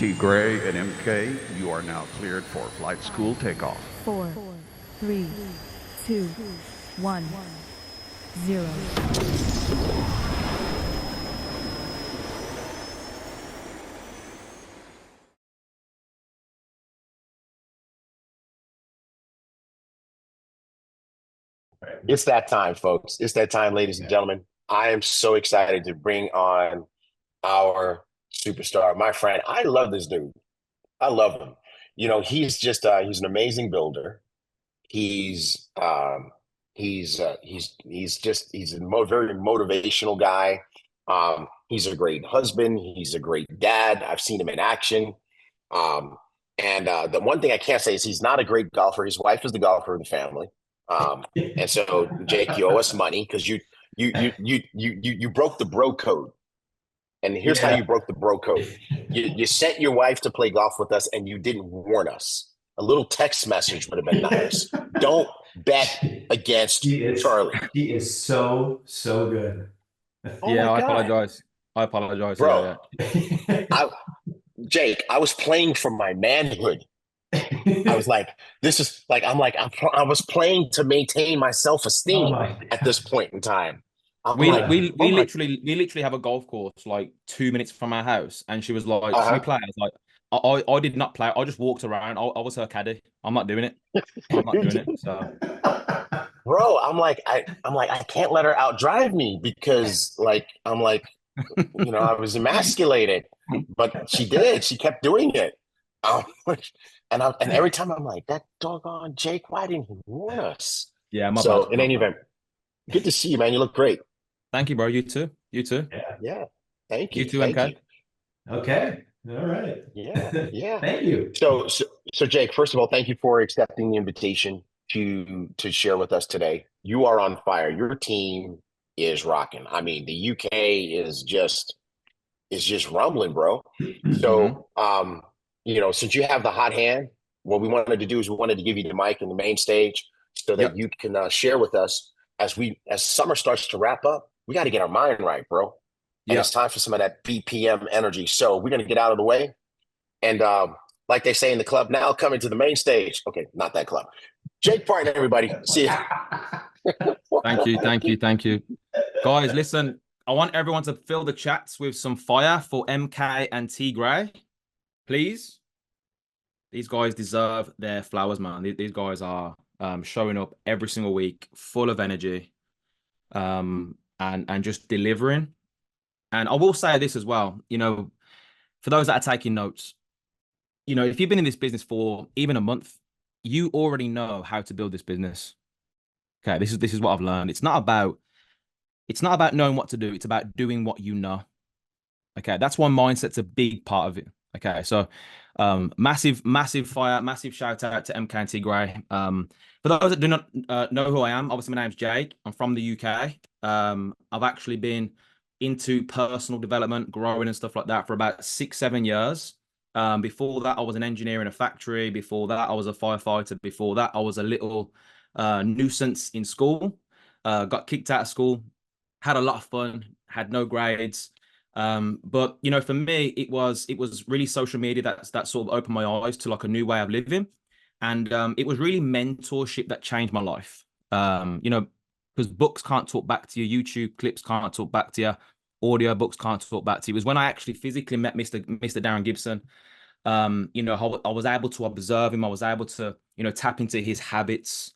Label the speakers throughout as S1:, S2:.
S1: T. Gray and MK, you are now cleared for flight school takeoff.
S2: 4, 3, 2, 1, 0.
S3: It's that time, folks. It's that time, ladies and gentlemen. I am so excited to bring on our superstar, my friend. I love this dude. I love him. You know, he's just he's an amazing builder. He's he's a very motivational guy. He's a great husband. He's a great dad. I've seen him in action. Um, and the one thing I can't say is he's not a great golfer. His wife is the golfer of the family. And so, Jake, you owe us money because you broke the bro code. And here's how you broke the bro code. You sent your wife to play golf with us, and you didn't warn us. A little text message would have been nice. Don't bet against Charlie.
S4: He is so good.
S3: Oh
S5: yeah,
S3: my
S5: I
S3: God.
S5: apologize. I apologize,
S3: bro.
S5: Yeah.
S3: Jake, I was playing for my manhood. I was like, this is like, I was playing to maintain my self-esteem at this point in time.
S5: We literally have a golf course like 2 minutes from our house, and she was like, "Should we play?" I was like, I did not play. I just walked around. I was her caddy. I'm not doing it. I'm not doing it. So,
S3: bro, I can't let her outdrive me because you know, I was emasculated, but she did. She kept doing it. And every time I'm like, that doggone Jake, why didn't he warn us?
S5: Yeah, my
S3: so
S5: bad.
S3: in any event, good to see you, man. You look great.
S5: Thank you, bro. You too. You too.
S3: Yeah. Thank you.
S5: You too,
S3: Thank
S5: MK.
S3: you.
S4: Okay. All right.
S3: Yeah.
S4: Thank you.
S3: So Jake, first of all, thank you for accepting the invitation to share with us today. You are on fire. Your team is rocking. I mean, the UK is just rumbling, bro. So you know, since you have the hot hand, what we wanted to do is we wanted to give you the mic and the main stage so that you can share with us as summer starts to wrap up. We got to get our mind right, bro. And it's time for some of that BPM energy. So we're going to get out of the way. And like they say in the club now, coming to the main stage. Okay, not that club. Jake Parton, everybody. See ya.
S5: Thank you. Guys, listen, I want everyone to fill the chats with some fire for MK and T Gray. Please. These guys deserve their flowers, man. These guys are showing up every single week, full of energy, and just delivering. And I will say this as well, you know, for those that are taking notes, you know, if you've been in this business for even a month, you already know how to build this business. Okay, this is what I've learned. It's not about knowing what to do. It's about doing what you know. Okay, that's why mindset's a big part of it. Okay, so massive fire, massive shout out to MK and T Gray. For those that do not know who I am, obviously my name's Jake. I'm from the UK. I've actually been into personal development, growing and stuff like that for about 6-7 years. Before that, I was an engineer in a factory. Before that, I was a firefighter. Before that, I was a little nuisance in school. Got kicked out of school. Had a lot of fun. Had no grades. But you know, for me, it was really social media that sort of opened my eyes to like a new way of living. And it was really mentorship that changed my life. You know, because books can't talk back to you, YouTube clips can't talk back to you, audio books can't talk back to you. It was when I actually physically met Mr. Darren Gibson. You know, I was able to observe him. I was able to, you know, tap into his habits.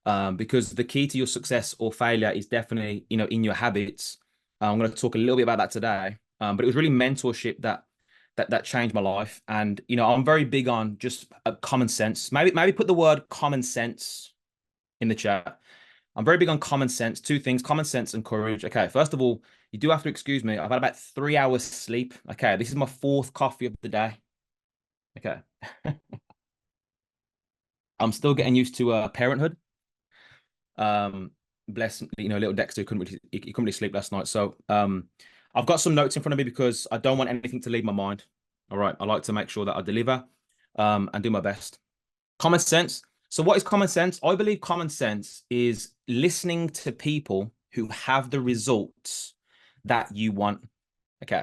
S5: Because the key to your success or failure is definitely, you know, in your habits. I'm going to talk a little bit about that today. But it was really mentorship that changed my life. And, you know, I'm very big on just common sense. Maybe put the word common sense in the chat. I'm very big on common sense. Two things, common sense and courage. Okay, first of all, you do have to excuse me. I've had about 3 hours sleep. Okay, this is my 4th coffee of the day. Okay. I'm still getting used to parenthood. Bless, you know, little Dexter couldn't really sleep last night. So I've got some notes in front of me because I don't want anything to leave my mind. All right, I like to make sure that I deliver and do my best. Common sense. So what is common sense? I believe common sense is listening to people who have the results that you want. Okay.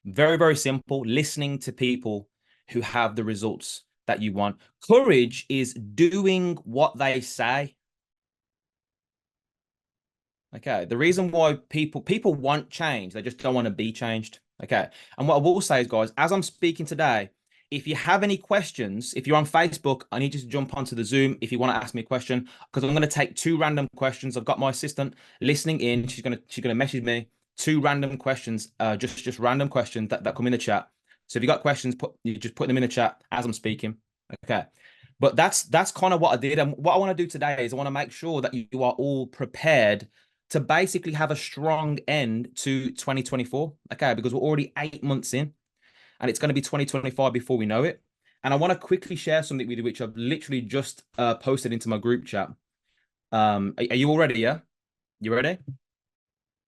S5: Very, very simple. Listening to people who have the results that you want. Courage is doing what they say. Okay. The reason why people want change, they just don't want to be changed. Okay. And what I will say is, guys, as I'm speaking today, if you have any questions, if you're on Facebook, I need you to jump onto the Zoom if you want to ask me a question, because I'm going to take 2 random questions. I've got my assistant listening in. She's gonna message me 2 random questions, just random questions that come in the chat. So if you got questions, you just put them in the chat as I'm speaking. Okay. But that's kind of what I did. And what I want to do today is I want to make sure that you are all prepared to basically have a strong end to 2024. Okay, because we're already 8 months in, and it's going to be 2025 before we know it. And I want to quickly share something with you, which I've literally just posted into my group chat. Are you all ready? Yeah, you ready?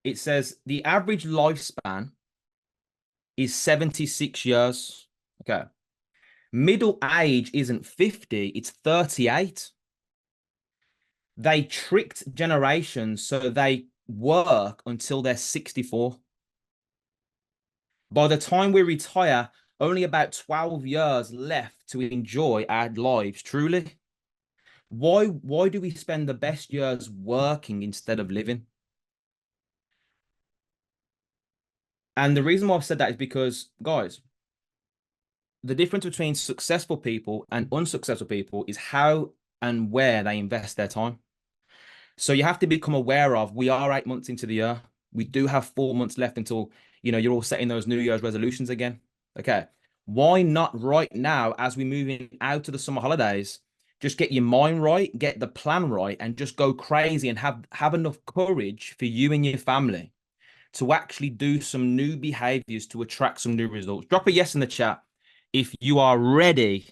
S5: It says the average lifespan is 76 years. Okay. Middle age isn't 50, it's 38. They tricked generations so they work until they're 64. By the time we retire, only about 12 years left to enjoy our lives truly. Why do we spend the best years working instead of living? And the reason why I've said that is because, guys, the difference between successful people and unsuccessful people is how and where they invest their time. So you have to become aware of, we are 8 months into the year. We do have 4 months left until, you're all setting those New Year's resolutions again. Okay. Why not right now, as we move in out to the summer holidays, just get your mind right, get the plan right, and just go crazy and have enough courage for you and your family to actually do some new behaviors to attract some new results. Drop a yes in the chat if you are ready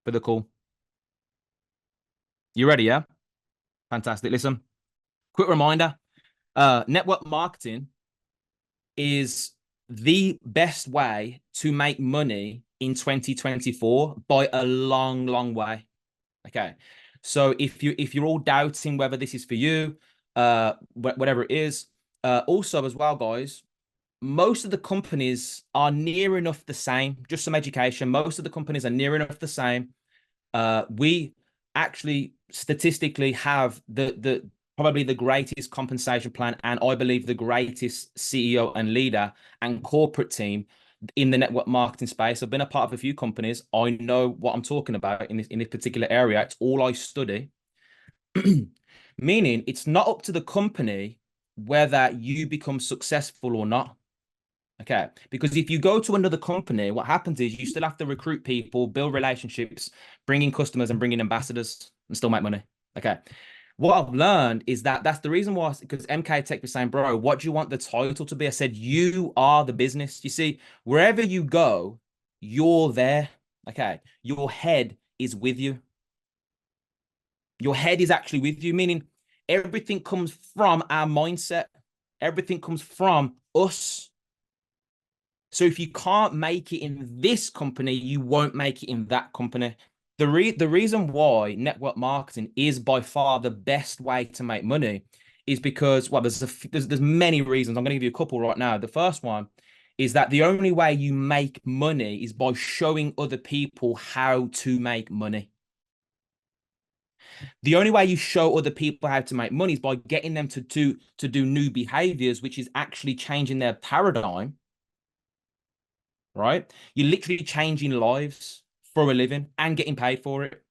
S5: for the call. You ready, yeah? Fantastic. Listen, quick reminder, network marketing is the best way to make money in 2024 by a long, long way. Okay. So if you're all doubting whether this is for you, whatever it is, also as well, guys, most of the companies are near enough the same. Just some education. Most of the companies are near enough the same. We actually statistically have the probably the greatest compensation plan, and I believe the greatest CEO and leader and corporate team in the network marketing space. I've been a part of a few companies. I know what I'm talking about in this particular area. It's all I study. Meaning it's not up to the company whether you become successful or not. Okay. Because if you go to another company, what happens is you still have to recruit people, build relationships, bring in customers and bring in ambassadors and still make money. Okay. What I've learned is that that's the reason why, because MK Tech was saying, bro, what do you want the title to be? I said, you are the business. You see, wherever you go, you're there. Okay. Your head is with you. Your head is actually with you, meaning everything comes from our mindset. Everything comes from us. So if you can't make it in this company, you won't make it in that company. The reason why network marketing is by far the best way to make money is because, well, there's many reasons. I'm going to give you a couple right now. The first one is that the only way you make money is by showing other people how to make money. The only way you show other people how to make money is by getting them to do new behaviors, which is actually changing their paradigm. Right? You're literally changing lives for a living and getting paid for it.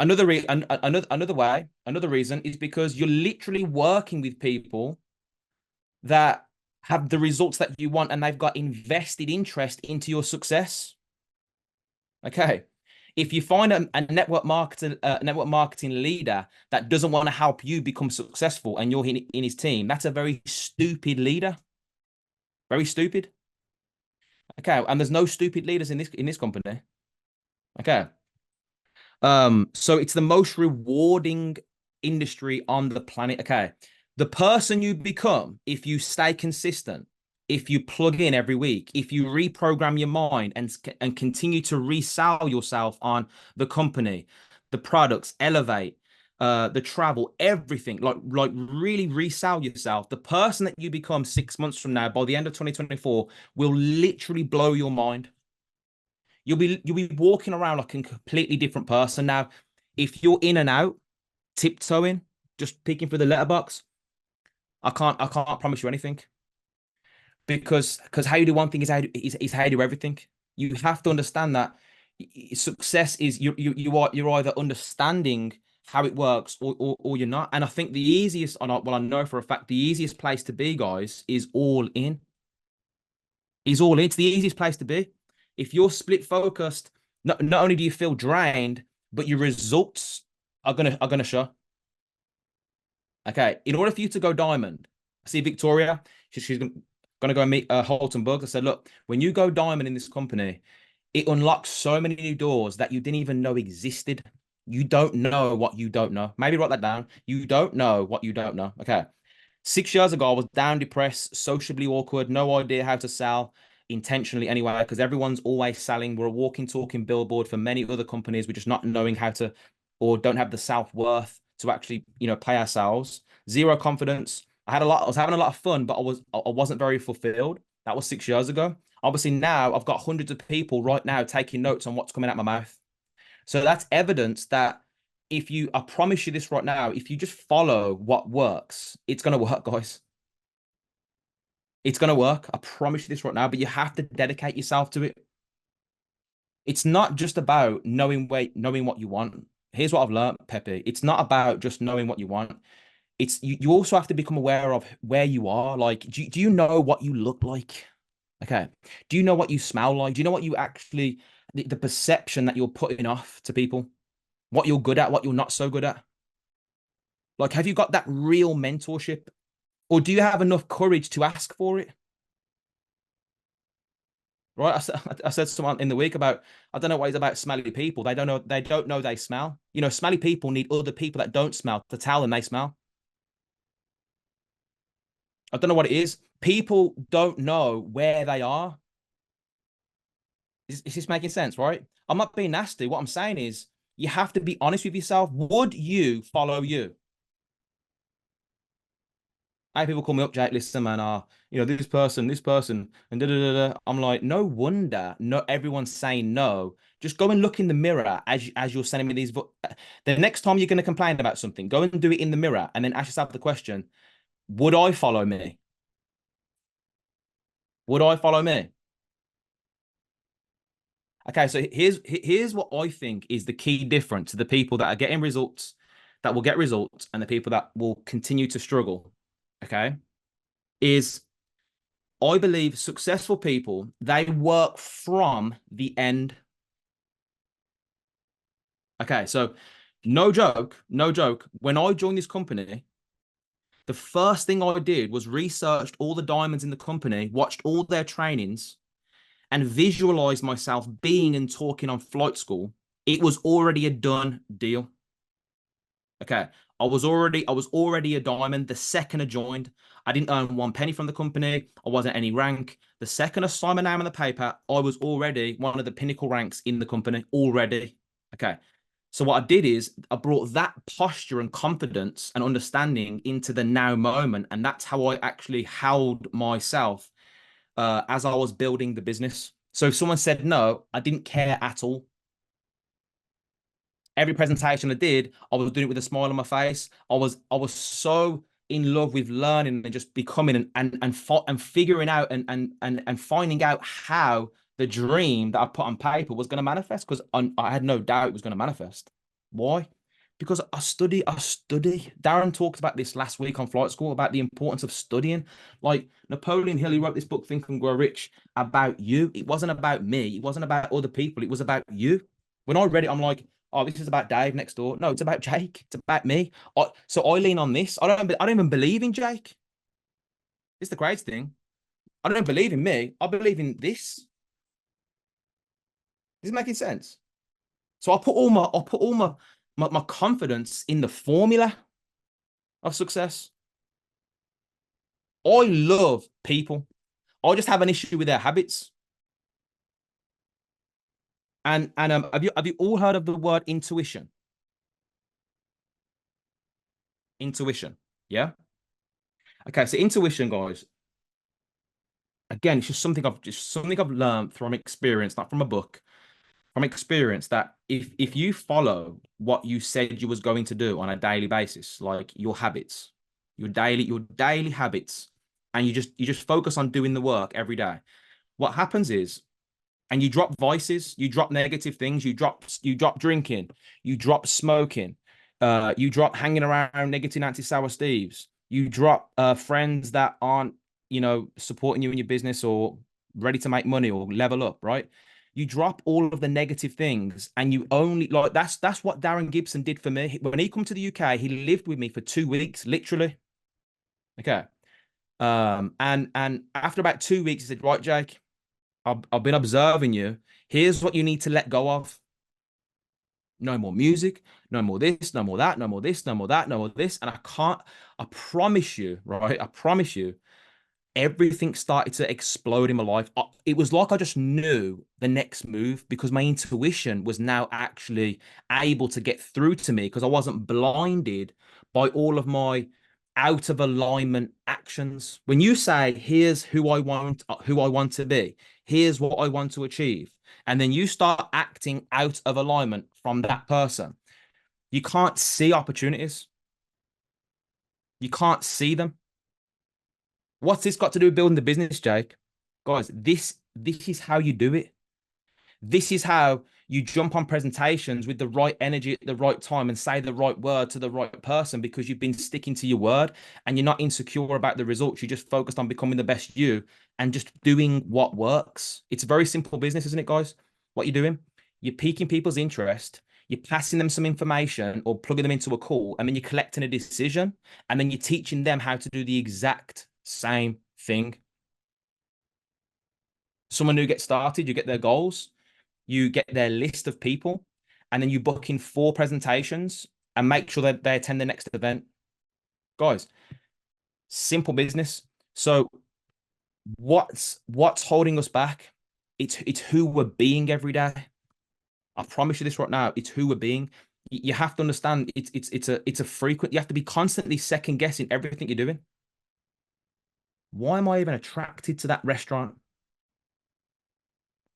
S5: Another reason is because you're literally working with people that have the results that you want and they've got invested interest into your success. Okay. If you find a network marketing leader that doesn't want to help you become successful and you're in his team, that's a very stupid leader. Very stupid. Okay, and there's no stupid leaders in this company. Okay. So it's the most rewarding industry on the planet. Okay. The person you become, if you stay consistent, if you plug in every week, if you reprogram your mind and continue to resell yourself on the company, the products, elevate, the travel, everything, like really resell yourself. The person that you become 6 months from now, by the end of 2024, will literally blow your mind. You'll be walking around like a completely different person. Now, if you're in and out, tiptoeing, just peeking through the letterbox, I can't promise you anything. Because how you do one thing is how you do everything. You have to understand that success is you're either understanding how it works or you're not. And I think the easiest, well, I know for a fact the easiest place to be, guys, is all in. Is all in. It's the easiest place to be. If you're split focused, not only do you feel drained, but your results are gonna show. Okay, in order for you to go diamond, I see Victoria. She's gonna go and meet Holton Bugs. I said, look, when you go diamond in this company, it unlocks so many new doors that you didn't even know existed. You don't know what you don't know. Maybe write that down. You don't know what you don't know. Okay. 6 years ago, I was down, depressed, socially awkward, no idea how to sell intentionally anyway, because everyone's always selling. We're a walking, talking billboard for many other companies. We're just not knowing how to, or don't have the self-worth to actually, pay ourselves. Zero confidence. I was having a lot of fun, but I wasn't very fulfilled. That was 6 years ago. Obviously now I've got hundreds of people right now taking notes on what's coming out my mouth. So that's evidence that I promise you this right now, if you just follow what works, it's going to work, guys. It's going to work. I promise you this right now, but you have to dedicate yourself to it. It's not just about knowing what you want. Here's what I've learned, Pepe. It's not about just knowing what you want. It's you also have to become aware of where you are. Like, do you know what you look like? Okay. Do you know what you smell like? Do you know what you actually, the perception that you're putting off to people? What you're good at, what you're not so good at? Like, have you got that real mentorship? Or do you have enough courage to ask for it? Right? I said to someone in the week about, I don't know what it's about smelly people. They don't know they smell. Smelly people need other people that don't smell to tell them they smell. I don't know what it is. People don't know where they are. Is this making sense, right? I'm not being nasty. What I'm saying is you have to be honest with yourself. Would you follow you? I have people call me up, Jake, listen, man, this person, and da da da da. I'm like, no wonder not everyone's saying no. Just go and look in the mirror as you're sending me these. The next time you're going to complain about something, go and do it in the mirror and then ask yourself the question, would I follow me? Would I follow me? Okay, so here's what I think is the key difference to the people that are getting results, that will get results, and the people that will continue to struggle. Okay, is I believe successful people, they work from the end. Okay, so no joke. When I joined this company, the first thing I did was researched all the diamonds in the company, watched all their trainings, and visualized myself being and talking on flight school. It was already a done deal. Okay. I was already a diamond the second I joined. I didn't earn one penny from the company. I wasn't any rank. The second I signed my name on the paper, I was already one of the pinnacle ranks in the company already. Okay. So what I did is I brought that posture and confidence and understanding into the now moment. And that's how I actually held myself as I was building the business. So if someone said no, I didn't care at all. Every presentation I did, I was doing it with a smile on my face. I was so in love with learning and just becoming and figuring out and finding out how the dream that I put on paper was going to manifest, because I had no doubt it was going to manifest. Why? Because I study. Darren talked about this last week on Flight School about the importance of studying. Like Napoleon Hill, he wrote this book, Think and Grow Rich, about you. It wasn't about me. It wasn't about other people. It was about you. When I read it, I'm like, oh, this is about Dave next door. No, it's about Jake. It's about me. So I lean on this. I don't even believe in Jake. It's the great thing. I don't believe in me. I believe in this. Is it making sense? So I put all my confidence in the formula of success. I love people. I just have an issue with their habits. And have you all heard of the word intuition? Intuition. Yeah. Okay. So intuition, guys. Again, it's just something I've learned from experience, not from a book, from experience, that if you follow what you said you was going to do on a daily basis, like your habits, your daily habits, and you just focus on doing the work every day, what happens is, and you drop vices, you drop negative things, you drop drinking, you drop smoking, you drop hanging around negative Nancy Sour Steves, you drop friends that aren't, supporting you in your business or ready to make money or level up, right? You drop all of the negative things, and you only, like, that's what Darren Gibson did for me. When he come to the UK, he lived with me for 2 weeks, literally. Okay. And after about 2 weeks, he said, right, Jake, I've been observing you. Here's what you need to let go of. No more music, no more this, no more that, no more this, no more that, no more this. And I promise you, right? I promise you, everything started to explode in my life. It was like I just knew the next move, because my intuition was now actually able to get through to me, because I wasn't blinded by all of my out of alignment actions. When you say, here's who I want to be, here's what I want to achieve, and then you start acting out of alignment from that person, you can't see opportunities. You can't see them. What's this got to do with building the business, Jake? Guys, this is how you do it. This is how you jump on presentations with the right energy at the right time and say the right word to the right person, because you've been sticking to your word and you're not insecure about the results. You're just focused on becoming the best you and just doing what works. It's a very simple business, isn't it, guys? What you're doing, you're piquing people's interest, you're passing them some information or plugging them into a call, and then you're collecting a decision, and then you're teaching them how to do the exact same thing. Someone who gets started, you get their goals, you get their list of people, and then you book in 4 presentations and make sure that they attend the next event. Guys, simple business. So what's holding us back? It's who we're being every day. I promise you this right now. It's who we're being. You have to understand it's a frequent, you have to be constantly second guessing everything you're doing. Why am I even attracted to that restaurant?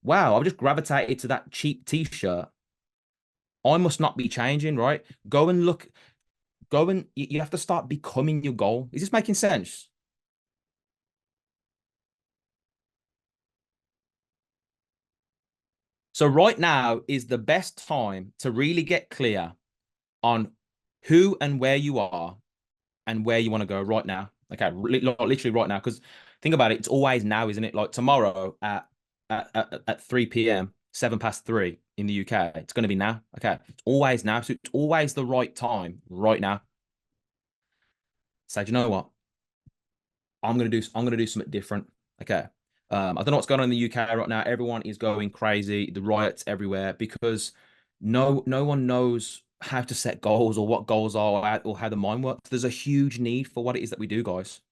S5: Wow, I've just gravitated to that cheap t-shirt. I must not be changing, right? Go and look, you have to start becoming your goal. Is this making sense? So right now is the best time to really get clear on who and where you are and where you want to go right now. Okay, literally right now. Because think about it, it's always now, isn't it? Like tomorrow at 3 p.m., 3:07 in the UK, it's going to be now. Okay, it's always now. So it's always the right time right now. So do you know what? I'm gonna do something different. Okay. I don't know what's going on in the UK right now. Everyone is going crazy. The riots everywhere, because no one knows how to set goals or what goals are, or how the mind works. There's a huge need for what it is that we do, guys.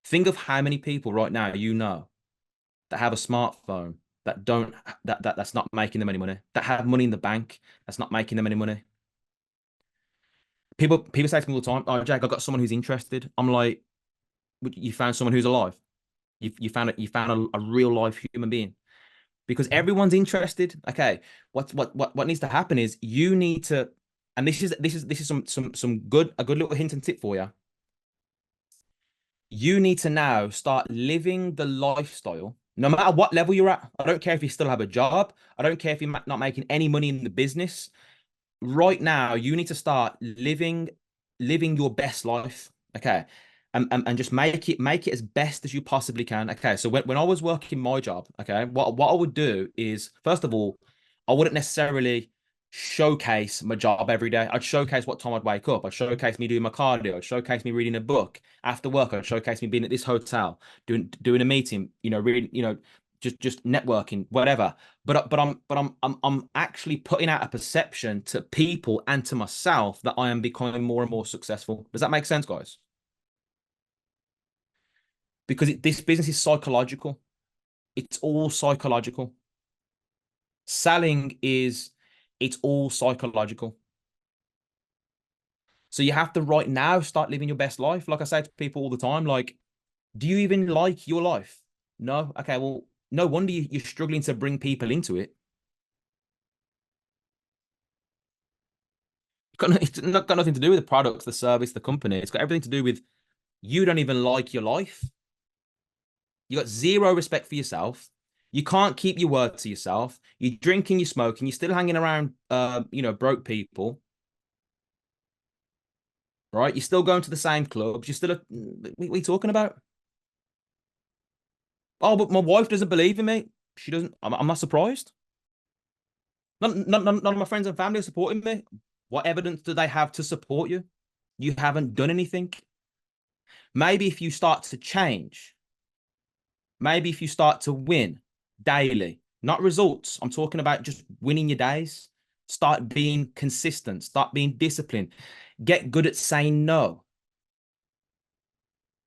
S5: Think of how many people right now that have a smartphone that's not making them any money, that have money in the bank that's not making them any money. People say to me all the time, "Oh, Jake, I got someone who's interested." I'm like, "You found someone who's alive? You found a real life human being?" Because everyone's interested. Okay, what needs to happen is you need to, and this is some a good little hint and tip for you. You need to now start living the lifestyle, no matter what level you're at. I don't care if you still have a job. I don't care if you're not making any money in the business. Right now, you need to start living your best life. Okay. And just make it as best as you possibly can. Okay. So when I was working my job, okay, what I would do is, first of all, I wouldn't necessarily showcase my job every day. I'd showcase what time I'd wake up. I'd showcase me doing my cardio. I'd showcase me reading a book after work. I'd showcase me being at this hotel, doing a meeting, reading, just networking, whatever. But I'm actually putting out a perception to people and to myself that I am becoming more and more successful. Does that make sense, guys? Because this business is psychological. It's all psychological. Selling it's all psychological. So you have to right now start living your best life. Like I say to people all the time, like, do you even like your life? No. Okay, well, no wonder you're struggling to bring people into it. It's not got nothing to do with the products, the service, the company. It's got everything to do with you don't even like your life. You got zero respect for yourself. You can't keep your word to yourself. You're drinking, you're smoking, you're still hanging around, broke people, right? You're still going to the same clubs. You're still, what are you talking about? Oh, but my wife doesn't believe in me. She doesn't. I'm not surprised. None of my friends and family are supporting me. What evidence do they have to support you? You haven't done anything. Maybe if you start to change, maybe if you start to win daily, not results. I'm talking about just winning your days. Start being consistent. Start being disciplined. Get good at saying no.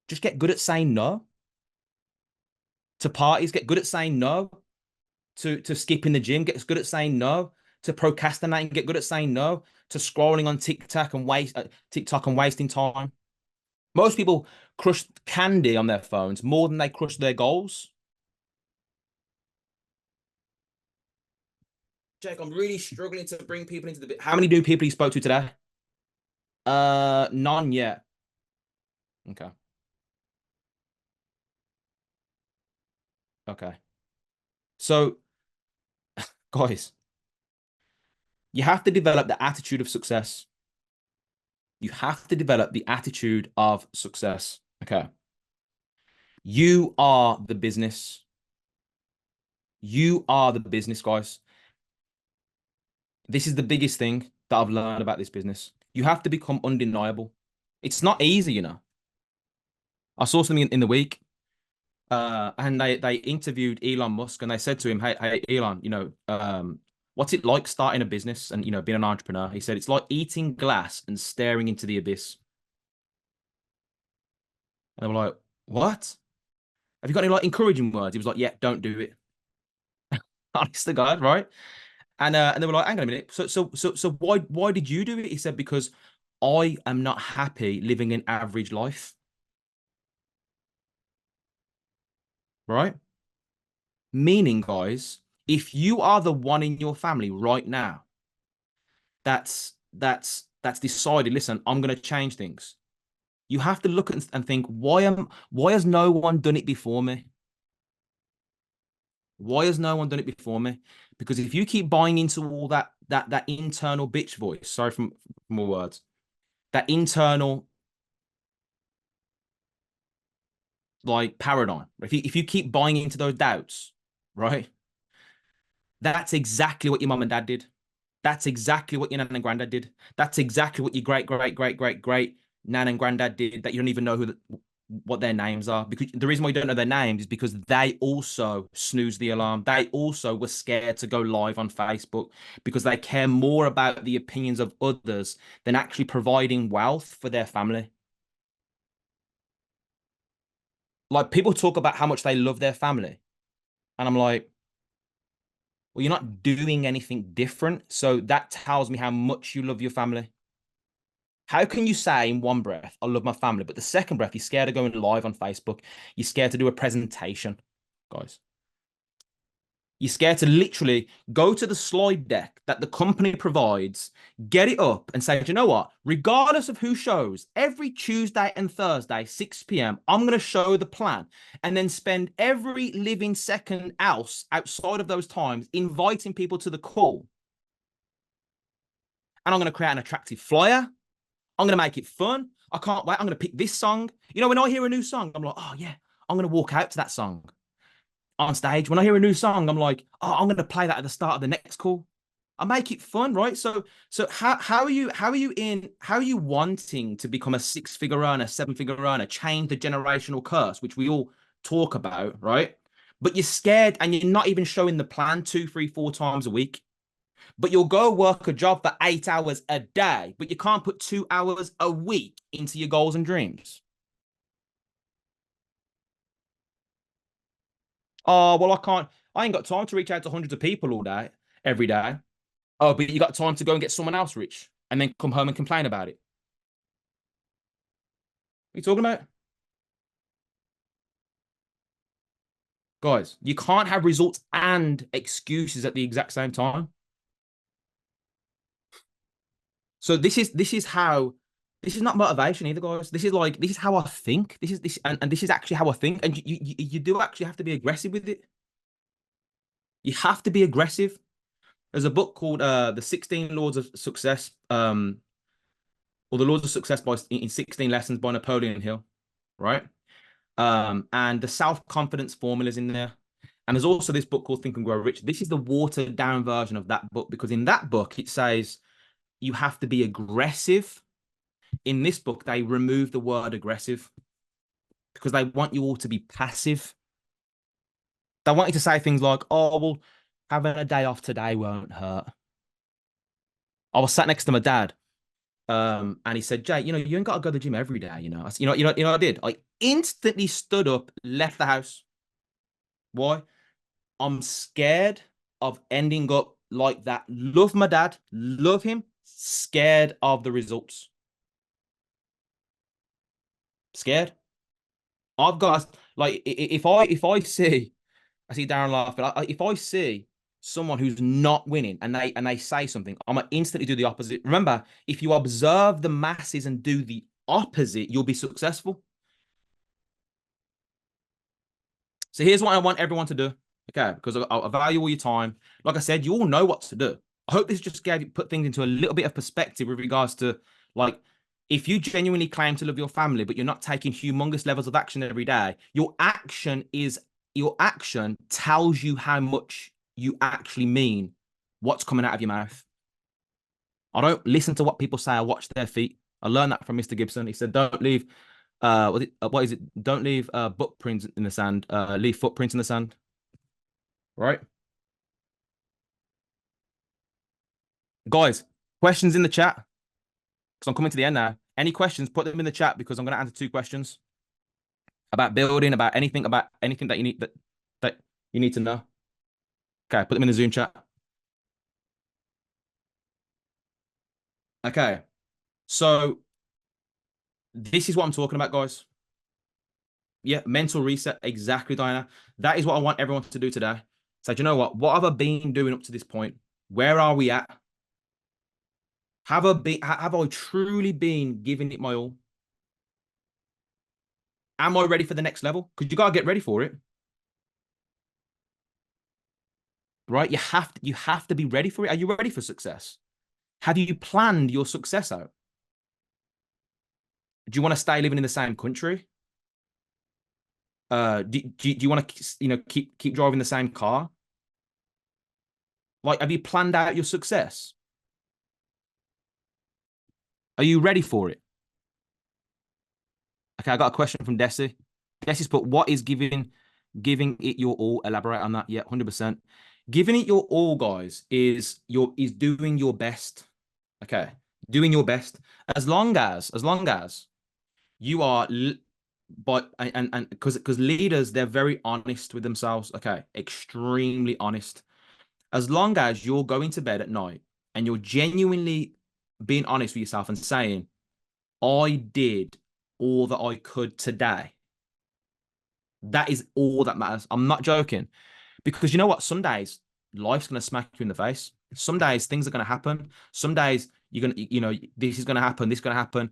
S5: Just get good at saying no to parties. Get good at saying no to skipping the gym. Get good at saying no to procrastinating. Get good at saying no to scrolling on TikTok and wasting time. Most people crush candy on their phones more than they crush their goals. Jake, I'm really struggling to bring people into the bit. How many new people you spoke to today? None yet. Okay. Okay. So, guys, you have to develop the attitude of success. You have to develop the attitude of success. Okay. You are the business. You are the business, guys. This is the biggest thing that I've learned about this business. You have to become undeniable. It's not easy, you know. I saw something in the week, and they interviewed Elon Musk, and they said to him, "Hey, Elon, what's it like starting a business and being an entrepreneur?" He said, "It's like eating glass and staring into the abyss." And they were like, "What? Have you got any like encouraging words?" He was like, "Yeah, don't do it." Honest to God, right? And they were like, "Hang on a minute. So why did you do it?" He said, "Because I am not happy living an average life." Right? Meaning, guys, if you are the one in your family right now that's decided, listen, I'm going to change things. You have to look and think, why has no one done it before me? Why has no one done it before me? Because if you keep buying into all that internal bitch voice, sorry for more words, that internal like paradigm, if you keep buying into those doubts, right? That's exactly what your mum and dad did. That's exactly what your nan and granddad did. That's exactly what your great nan and granddad did, that you don't even know what their names are. Because the reason why you don't know their names is because they also snoozed the alarm. They also were scared to go live on Facebook because they care more about the opinions of others than actually providing wealth for their family. Like, people talk about how much they love their family. And I'm like, well, you're not doing anything different. So that tells me how much you love your family. How can you say in one breath, I love my family, but the second breath, you're scared of going live on Facebook. You're scared to do a presentation, guys. You're scared to literally go to the slide deck that the company provides, get it up and say, "Do you know what? Regardless of who shows, every Tuesday and Thursday, 6 p.m., I'm going to show the plan," and then spend every living second else outside of those times inviting people to the call. And I'm going to create an attractive flyer. I'm going to make it fun. I can't wait. I'm going to pick this song. When I hear a new song, I'm like, oh, yeah, I'm going to walk out to that song on stage. When I hear a new song, I'm like, oh, I'm going to play that at the start of the next call. I make it fun, right? So how are you wanting to become a six-figure earner, seven-figure earner, change the generational curse, which we all talk about, right? But you're scared and you're not even showing the plan 2, 3, 4 times a week. But you'll go work a job for 8 hours a day, but you can't put 2 hours a week into your goals and dreams. Oh, well, I ain't got time to reach out to hundreds of people all day, every day. Oh, but you got time to go and get someone else rich and then come home and complain about it. you talking about? Guys, you can't have results and excuses at the exact same time. So this is how this is not motivation either, guys. This is how I think. And this is actually how I think. And you do actually have to be aggressive with it. You have to be aggressive. There's a book called The 16 Laws of Success, or The Laws of Success in 16 Lessons by Napoleon Hill, right? And the self-confidence formulas in there. And there's also this book called Think and Grow Rich. This is the watered down version of that book, because in that book, it says you have to be aggressive. In this book, they remove the word aggressive because they want you all to be passive. They want you to say things like, oh, well, having a day off today won't hurt. I was sat next to my dad, and he said, Jay, you ain't got to go to the gym every day, I said, I did. I instantly stood up, left the house. Why? I'm scared of ending up like that. Love my dad, love him, scared of the results. Scared. I've got, like, if I see, I see Darren laughing. If I see someone who's not winning and they say something, I'm gonna instantly do the opposite. Remember, if you observe the masses and do the opposite, you'll be successful. So here's what I want everyone to do. Okay, because I value all your time. Like I said, you all know what to do. I hope this just put things into a little bit of perspective with regards to, like, if you genuinely claim to love your family, but you're not taking humongous levels of action every day, your action tells you how much you actually mean what's coming out of your mouth. I don't listen to what people say. I watch their feet. I learned that from Mr. Gibson. He said, don't leave, what is it? Don't leave footprints in the sand. Leave footprints in the sand. Right? Guys, questions in the chat? Because I'm coming to the end now. Any questions, put them in the chat, because I'm going to answer 2 questions about building, about anything that you need that you need to know. Okay, put them in the Zoom chat. Okay, so this is what I'm talking about, guys. Yeah, mental reset. Exactly, Diana. That is what I want everyone to do today. So, do you know what? What have I been doing up to this point? Where are we at? Have I truly been giving it my all? Am I ready for the next level? Because you got to get ready for it. Right? You have to be ready for it. Are you ready for success? Have you planned your success out? Do you want to stay living in the same country? Do you want to keep driving the same car? Like, have you planned out your success? Are you ready for it? Okay, I got a question from Desi. Desi's put, what is giving it your all? Elaborate on that. Yeah, 100%. Giving it your all, guys, is doing your best. Okay, doing your best. As long as you are, but and because leaders, they're very honest with themselves. Okay, extremely honest. As long as you're going to bed at night and you're genuinely being honest with yourself and saying, I did all that I could today. That is all that matters. I'm not joking. Because you know what? Some days life's going to smack you in the face. Some days things are going to happen. Some days you're going to, this is going to happen. This is going to happen.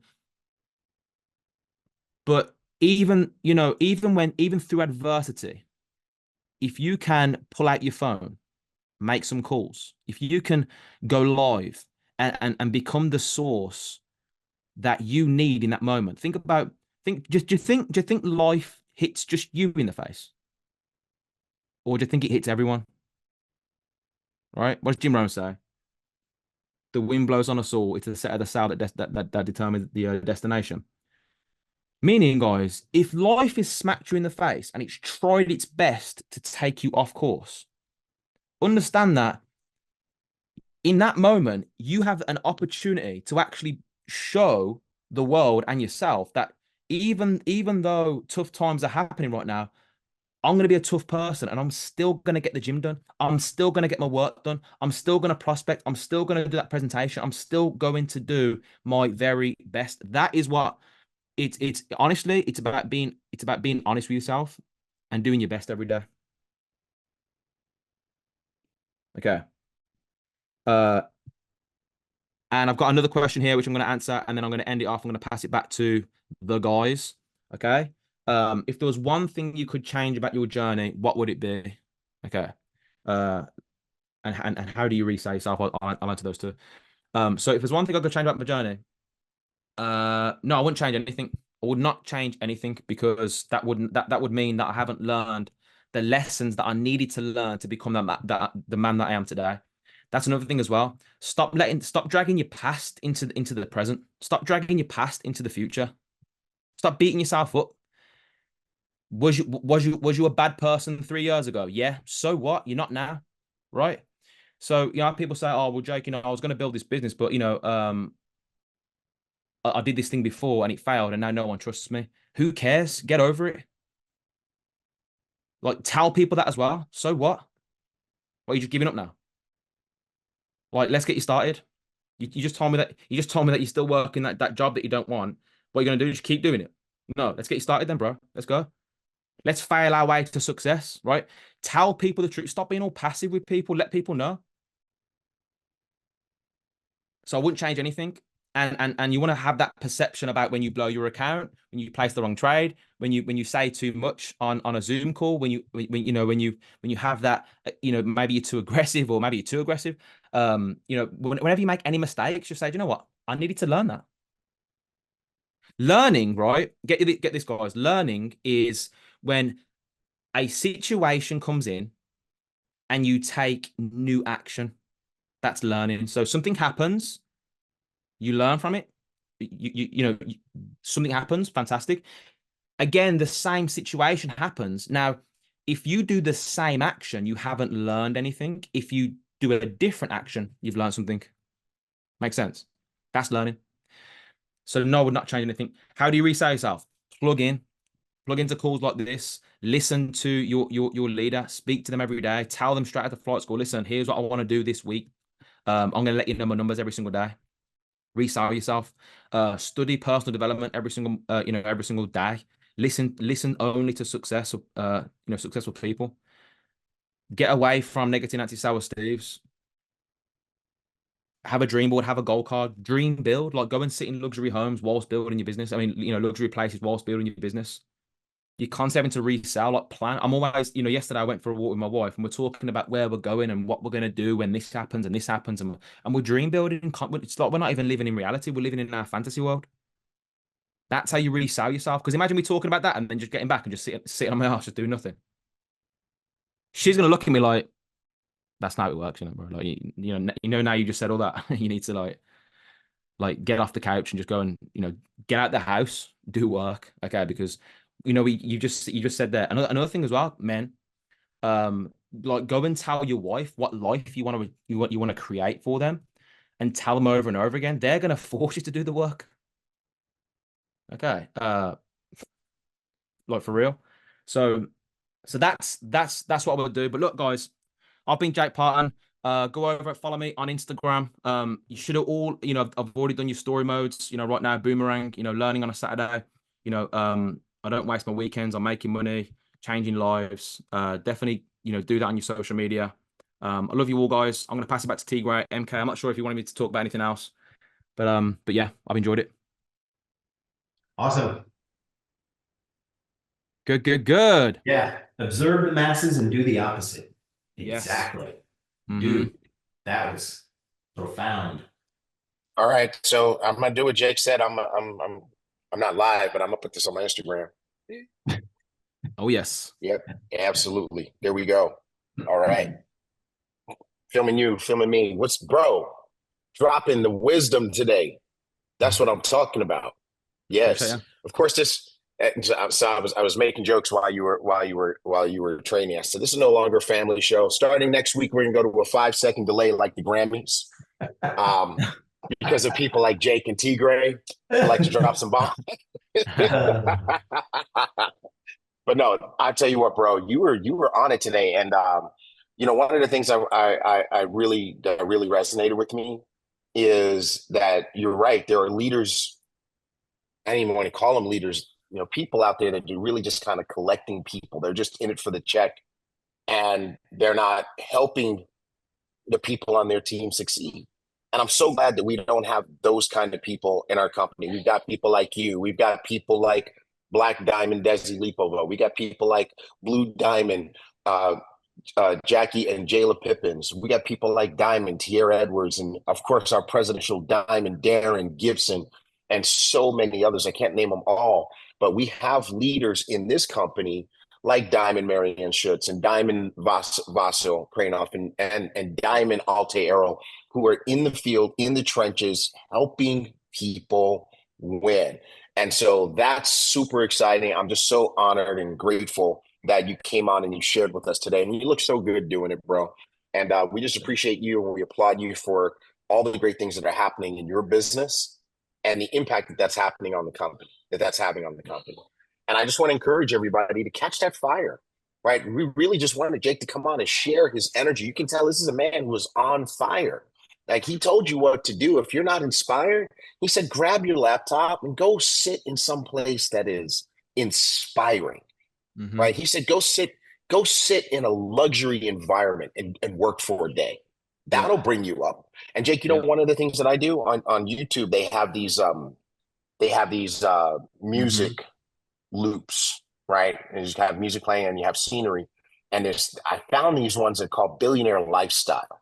S5: But even through adversity, if you can pull out your phone, make some calls, if you can go live and become the source that you need in that moment, do you think life hits just you in the face? Or do you think it hits everyone? Right? What does Jim Rohn say? The wind blows on us all. It's the set of the sail that determines the destination. Meaning, guys, if life has smacked you in the face and it's tried its best to take you off course, understand that in that moment, you have an opportunity to actually show the world and yourself that even though tough times are happening right now, I'm going to be a tough person and I'm still going to get the gym done. I'm still going to get my work done. I'm still going to prospect. I'm still going to do that presentation. I'm still going to do my very best. That is what it's honestly, it's about being honest with yourself and doing your best every day. Okay. And I've got another question here, which I'm going to answer, and then I'm going to end it off. I'm going to pass it back to the guys. Okay. If there was one thing you could change about your journey, what would it be? Okay. And how do you resell yourself? I'll answer those two. So if there's one thing I could change about my journey, no, I wouldn't change anything. I would not change anything because that would mean that I haven't learned the lessons that I needed to learn to become the man that I am today. That's another thing as well. Stop dragging your past into the present. Stop dragging your past into the future. Stop beating yourself up. Was you a bad person 3 years ago? Yeah. So what? You're not now, right? So people say, "Oh, well, Jake, I was going to build this business, but I did this thing before and it failed, and now no one trusts me." Who cares? Get over it. Like, tell people that as well. So what? Are you just giving up now? Like, let's get you started. You just told me that you're still working that job that you don't want. What are you gonna do? Just keep doing it? No, let's get you started then, bro. Let's go. Let's fail our way to success, right? Tell people the truth. Stop being all passive with people. Let people know. So I wouldn't change anything. And you want to have that perception about when you blow your account, when you place the wrong trade, when you say too much on a Zoom call, when you have that, maybe you're too aggressive or maybe you're too aggressive. Whenever you make any mistakes, just say, you know what? I needed to learn that. Learning, right? Get this, guys. Learning is when a situation comes in and you take new action. That's learning. So something happens, you learn from it. Something happens, fantastic. Again, the same situation happens. Now, if you do the same action, you haven't learned anything. If you do a different action, you've learned something. Makes sense? That's learning. So no, I would not change anything. How do you resell yourself? Plug into calls like this. Listen to your leader. Speak to them every day. Tell them straight at the flight school, listen, here's what I want to do this week. I'm going to let you know my numbers every single day. Resell yourself. Study personal development every single day. Listen only to successful people. Get away from negative Nancy sour Steves. Have a dream board, have a goal card, dream build, like go and sit in luxury homes whilst building your business. I mean, luxury places whilst building your business. You're constantly having to resell, like plan. I'm always, yesterday I went for a walk with my wife and we're talking about where we're going and what we're going to do when this happens and this happens. And we're dream building. It's like we're not even living in reality. We're living in our fantasy world. That's how you really sell yourself. Because imagine me talking about that and then just getting back and just sitting on my ass, just doing nothing. She's going to look at me like, that's not how it works, bro. Like, now you just said all that. You need to like get off the couch and just go and, get out the house, do work. Okay. Because, you just said that. Another thing as well, men, like go and tell your wife what life you want to create for them and tell them over and over again. They're going to force you to do the work. Okay. Like for real. So that's what I would do. But look, guys, I've been Jake Parton. Go over and follow me on Instagram. You should have all, I've already done your story modes, right now, Boomerang, learning on a Saturday, I don't waste my weekends. I'm making money, changing lives. Definitely, do that on your social media. I love you all, guys. I'm going to pass it back to T Gray, MK. I'm not sure if you wanted me to talk about anything else, but yeah, I've enjoyed it.
S4: Awesome.
S5: Good.
S4: Yeah. Observe the masses and do the opposite.
S5: Yes.
S4: Exactly.
S5: Mhm.
S4: Dude, that was profound.
S3: All right, so I'm gonna do what Jake said. I'm not live, but I'm gonna put this on my Instagram.
S5: Oh yes.
S3: Yep, absolutely. There we go. All right, filming you, filming me. What's bro? Dropping the wisdom today. That's what I'm talking about. Yes,
S5: Appreciate ya.
S3: of course. So I was making jokes while you were training. I said this is no longer a family show. Starting next week, we're gonna go to a 5-second delay like the Grammys. Because of people like Jake and T Gray, I like to drop some bombs. But no, I tell you what, bro, you were on it today, and one of the things I really resonated with me is that you're right. There are leaders I don't even want to call them leaders, people out there that are really just kind of collecting people. They're just in it for the check, and they're not helping the people on their team succeed. And I'm so glad that we don't have those kind of people in our company. We've got people like you. We've got people like Black Diamond, Desi Lipovo. We got people like Blue Diamond, Jackie and Jayla Pippins. We got people like Diamond, Tierra Edwards, and of course our presidential Diamond, Darren Gibson, and so many others. I can't name them all, but we have leaders in this company like Diamond Marianne Schutz and Diamond Vasil Kranoff and Diamond Altearo, who are in the field, in the trenches, helping people win. And so that's super exciting. I'm just so honored and grateful that you came on and you shared with us today. And you look so good doing it, bro. And we just appreciate you, and we applaud you for all the great things that are happening in your business and the impact that that's happening on the company, that's having on the company. And I just want to encourage everybody to catch that fire, right? We really just wanted Jake to come on and share his energy. You can tell this is a man who was on fire. Like, he told you what to do. If you're not inspired, he said, grab your laptop and go sit in some place that is inspiring, right? He said, go sit in a luxury environment and work for a day. That'll bring you up. And Jake, one of the things that I do on YouTube, they have these music loops, right? And you just have music playing and you have scenery. And I found these ones that are called Billionaire Lifestyle.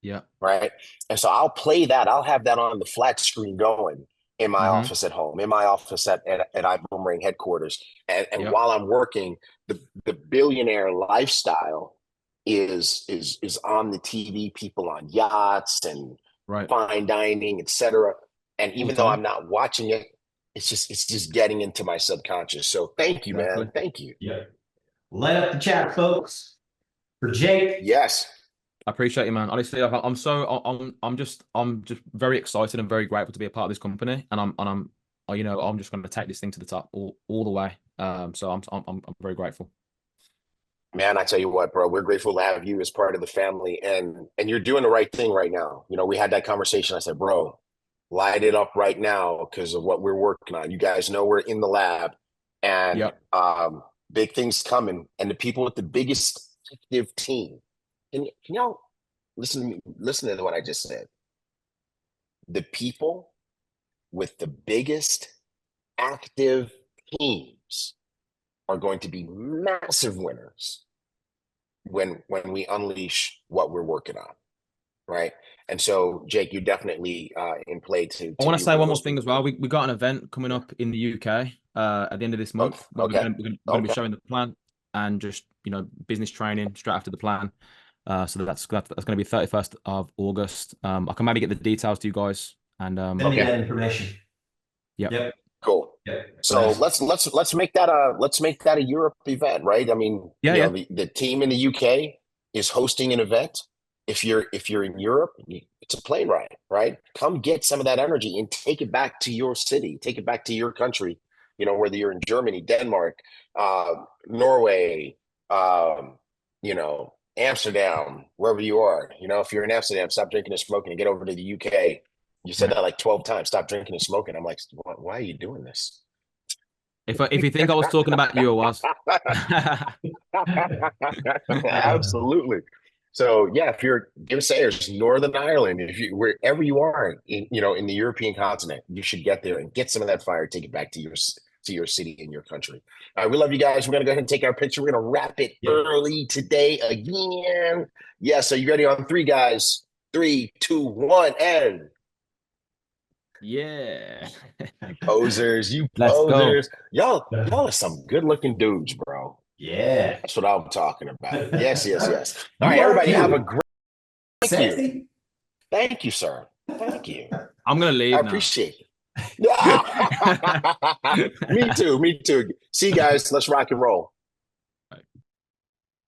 S5: Yeah.
S3: Right. And so I'll play that. I'll have that on the flat screen going in my office at home, in my office at Ibüümerang headquarters. And while I'm working, the Billionaire Lifestyle is on the TV, people on yachts and fine dining, etc. And even though I'm not watching it, it's just getting into my subconscious. So thank you, man. Thank you.
S4: Yeah. Light up the chat, folks. For Jake.
S3: Yes.
S5: I appreciate you, man. Honestly, I'm just very excited and very grateful to be a part of this company, and I'm just going to take this thing to the top all the way. So I'm very grateful.
S3: Man, I tell you what, bro, we're grateful to have you as part of the family, and you're doing the right thing right now. We had that conversation. I said, bro, light it up right now because of what we're working on. You guys know we're in the lab, and big things coming, and the people with the biggest active team. Can y'all listen to what I just said? The people with the biggest active teams are going to be massive winners when we unleash what we're working on, right? And so, Jake, you're definitely in play to.
S5: I want to say one more thing as well. We got an event coming up in the UK at the end of this month. We're going to be showing the plan and just business training straight after the plan. So that's going to be 31st of August. I can maybe get the details to you guys and
S4: send me that information.
S5: Yep.
S3: Cool. Yep. So let's make that a Europe event, right? I mean, the team in the UK is hosting an event. If you're in Europe, it's a plane ride, right? Come get some of that energy and take it back to your city, take it back to your country. Whether you're in Germany, Denmark, Norway, Amsterdam, wherever you are. If you're in Amsterdam, stop drinking and smoking and get over to the UK. You said that like 12 times. Stop drinking and smoking. I'm like, why are you doing this?
S5: If you think I was talking about you, I was.
S3: Absolutely. So if you're Sayers, Northern Ireland, wherever you are in the European continent, you should get there and get some of that fire. Take it back to your city and your country. All right, we love you guys. We're gonna go ahead and take our picture. We're gonna wrap it early today again. Yeah. So you ready on 3, guys? 3, 2, 1, and
S5: yeah.
S3: Posers, you
S5: Let's
S3: posers.
S5: go.
S3: Y'all are some good-looking dudes, bro.
S4: Yeah.
S3: That's what I'm talking about. Yes. All right, everybody have a great
S4: Sexy.
S3: Thank you, sir. Thank you.
S5: I'm gonna leave.
S3: I appreciate it. Me too. See you guys. Let's rock and roll.